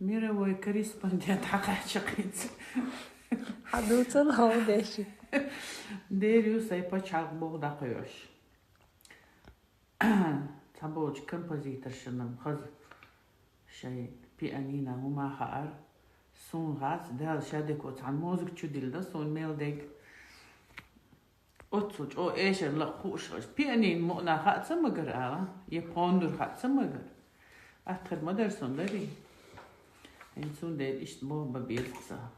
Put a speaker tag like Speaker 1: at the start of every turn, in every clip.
Speaker 1: ميرا وكريسبوندنت حقا شقيت
Speaker 2: حدوثن هو داشي
Speaker 1: ديريو سايبا شاق بوغ داقيوش تابوج كمبوزيتر شنم خز شيء بيانينا هما خار سون غاز دال شادك وتعن موزك تشديل دا سون ميل ديك أتسوج أو إيش لا خوش بيانين مؤنا خات سمجر يبوندر خات سمجر أتخد مدرسون داري إنسون دير إيش بوه ببيرتسا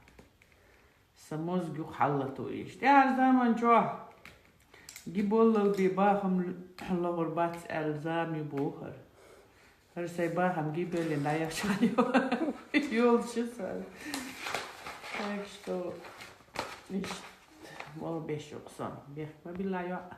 Speaker 1: سموزجو حلتو إيش تعال زمان جوا جيبول البيباهم لغربات ألزام يبوهر هرسي باهم جيبل نايا شانيو يول شسال إيشتو إيش ما بيشو قصان بيخ ما بالله يا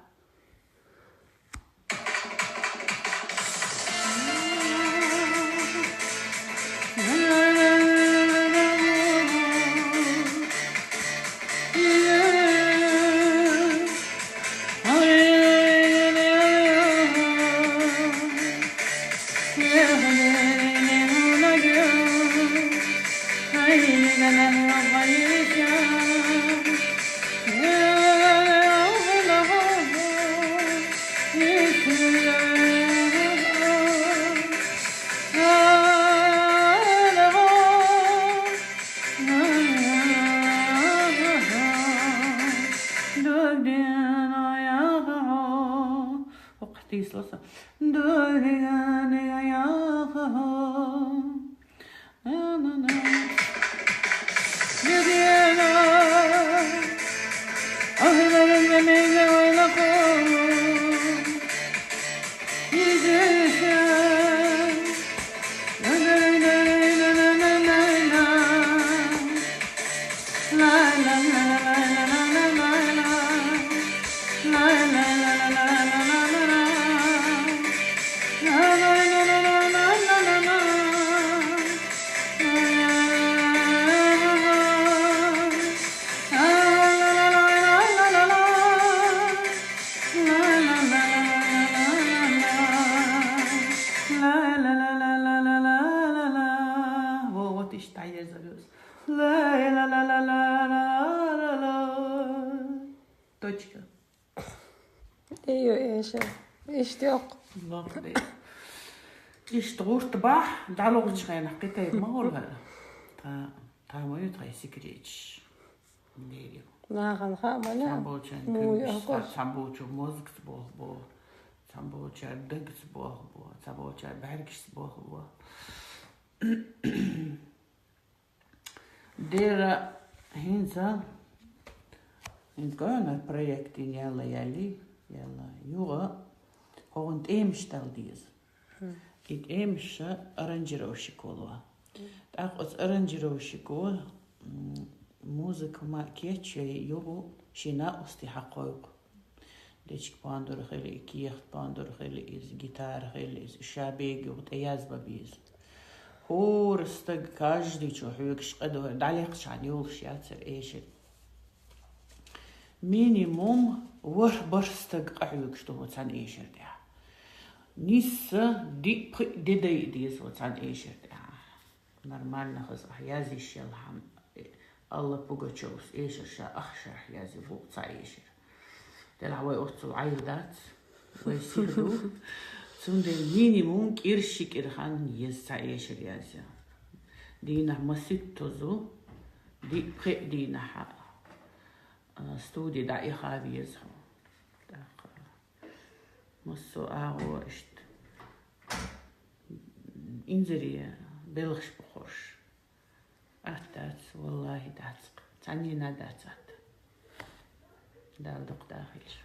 Speaker 2: ايوه اشتياق
Speaker 1: الله خير ايش تغور طباح دعلوغ تشغينا حقيقة ما هو هلا تا مو يتغي سكريتش نيريو
Speaker 2: لا غنخا مانا
Speaker 1: تامبوچن كل تامبوچو موزك تبوه بو تامبوچا دنك تبوه بو تامبوچا باركش تبوه بو ديرا هينزا إنكونا بروجكتين يلا يوغا هو انت ايمشتال ديز إت ايمش أرنجروشي كولوا تاقوز أرنجروشي كول موزيك ما كيتشي يوغو شينا استحقوق ديشك باندور خيلي كيخت باندور خيلي إز جيتار خيلي إز شابيج وغت اياز بابيز هو رستق كاجدي شو حيوكش قدو دعليقش عن يولش ياتر ايشي مينيموم ور برستق قحيوكش تو وتسان ايشر ديها نيس دي ديز وتسان ايشر ديها نورمال نخص احيازي الشلحم الله بوغوتشوس ايشر شا اخشر احيازي فوق تسا ايشر دلعوي اوتسو عيودات ويسيرو سوندي مينيموم كيرشي كيرخان يسا ايشر يازيا دينا مسيتوزو دي بخي دينا حق ستودي داعي خابي يزحو مصو اغو اشت انزري بلغش بخوش اتات والله داتق تانينا داتات دالدق داخلش